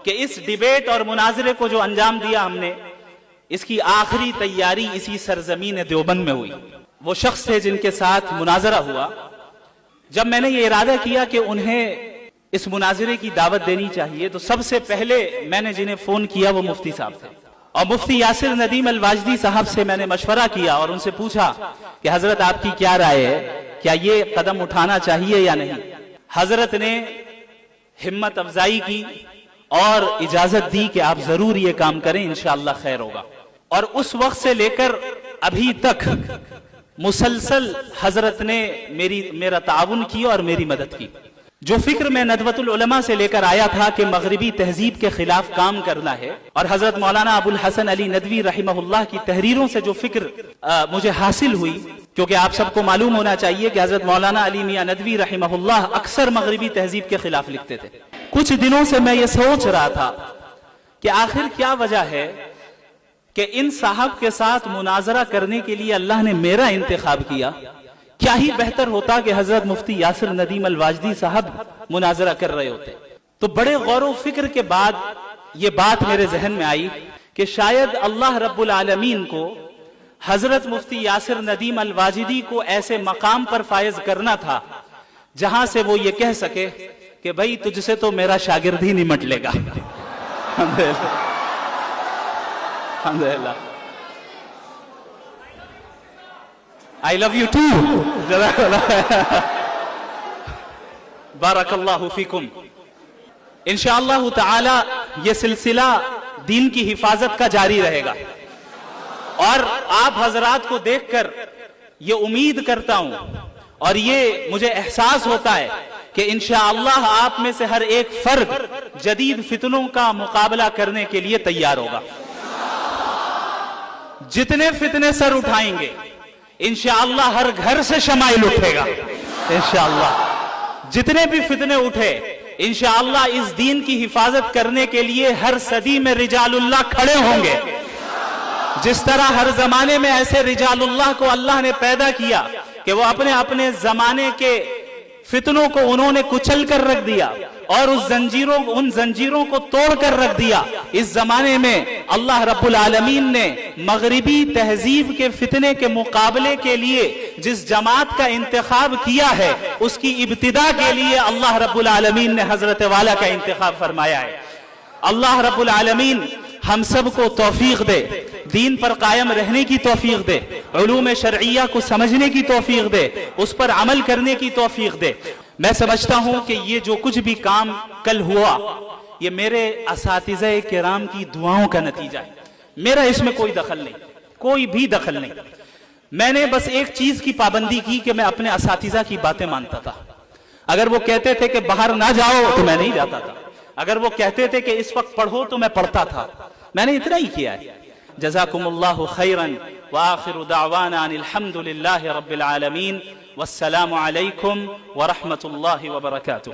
کہ اس ڈیبیٹ اور مناظرے کو جو انجام دیا ہم نے، اس کی آخری تیاری اسی سرزمین دیوبند میں ہوئی۔ وہ شخص تھے جن کے ساتھ مناظرہ ہوا۔ جب میں نے یہ ارادہ کیا کہ انہیں اس مناظرے کی دعوت دینی چاہیے، تو سب سے پہلے میں نے جنہیں فون کیا وہ مفتی صاحب تھے، اور مفتی یاسر ندیم الواجدی صاحب سے میں نے مشورہ کیا اور ان سے پوچھا کہ حضرت آپ کی کیا رائے ہے، کیا یہ قدم اٹھانا چاہیے یا نہیں؟ حضرت نے ہمت افزائی کی اور اجازت دی کہ آپ ضرور یہ کام کریں، انشاءاللہ خیر ہوگا۔ اور اس وقت سے لے کر ابھی تک مسلسل حضرت نے میرا تعاون کیا اور میری مدد کی۔ جو فکر میں ندوۃ العلماء سے لے کر آیا تھا کہ مغربی تہذیب کے خلاف کام کرنا ہے، اور حضرت مولانا ابو الحسن علی ندوی رحمہ اللہ کی تحریروں سے جو فکر مجھے حاصل ہوئی، کیونکہ آپ سب کو معلوم ہونا چاہیے کہ حضرت مولانا علی میاں ندوی رحمہ اللہ اکثر مغربی تہذیب کے خلاف لکھتے تھے۔ کچھ دنوں سے میں یہ سوچ رہا تھا کہ آخر کیا وجہ ہے کہ ان صاحب کے ساتھ مناظرہ کرنے کے لیے اللہ نے میرا انتخاب کیا۔ کیا ہی بہتر ہوتا کہ حضرت مفتی یاسر ندیم الواجدی صاحب مناظرہ کر رہے ہوتے۔ تو بڑے غور و فکر کے بعد یہ بات میرے ذہن میں آئی کہ شاید اللہ رب العالمین کو حضرت مفتی یاسر ندیم الواجدی کو ایسے مقام پر فائز کرنا تھا جہاں سے وہ یہ کہہ سکے کہ بھئی تجھ سے تو میرا شاگرد ہی نمٹ لے گا۔ الحمدللہ۔ I love you too. بارک اللہ فیکم۔ انشاءاللہ تعالی یہ سلسلہ دین کی حفاظت کا جاری رہے گا، اور آپ حضرات کو دیکھ کر یہ امید کرتا ہوں اور یہ مجھے احساس ہوتا ہے کہ انشاءاللہ آپ میں سے ہر ایک فرد جدید فتنوں کا مقابلہ کرنے کے لیے تیار ہوگا۔ جتنے فتنے سر اٹھائیں گے انشاءاللہ ہر گھر سے شمائل اٹھے گا انشاءاللہ۔ جتنے بھی فتنے اٹھے انشاءاللہ اس دین کی حفاظت کرنے کے لیے ہر صدی میں رجال اللہ کھڑے ہوں گے۔ جس طرح ہر زمانے میں ایسے رجال اللہ کو اللہ نے پیدا کیا کہ وہ اپنے زمانے کے فتنوں کو انہوں نے کچل کر رکھ دیا اور ان زنجیروں کو توڑ کر رکھ دیا، اس زمانے میں اللہ رب العالمین نے مغربی تہذیب کے فتنے کے مقابلے کے لیے جس جماعت کا انتخاب کیا ہے، اس کی ابتدا کے لیے اللہ رب العالمین نے حضرت والا کا انتخاب فرمایا ہے۔ اللہ رب العالمین ہم سب کو توفیق دے، دین پر قائم رہنے کی توفیق دے، علوم شرعیہ کو سمجھنے کی توفیق دے، اس پر عمل کرنے کی توفیق دے۔ میں سمجھتا ہوں کہ یہ جو کچھ بھی کام کل ہوا یہ میرے اساتذہ کرام کی دعاؤں کا نتیجہ ہے۔ میرا اس میں کوئی دخل نہیں، کوئی بھی دخل نہیں۔ میں نے بس ایک چیز کی پابندی کی کہ میں اپنے اساتذہ کی باتیں مانتا تھا۔ اگر وہ کہتے تھے کہ باہر نہ جاؤ تو میں نہیں جاتا تھا، اگر وہ کہتے تھے کہ اس وقت پڑھو تو میں پڑھتا تھا۔ میں نے اتنا ہی کیا ہے۔ جزاکم اللہ خیرا وآخر دعوانا ان الحمد للہ رب العالمین، والسلام علیکم ورحمۃ اللہ وبرکاتہ۔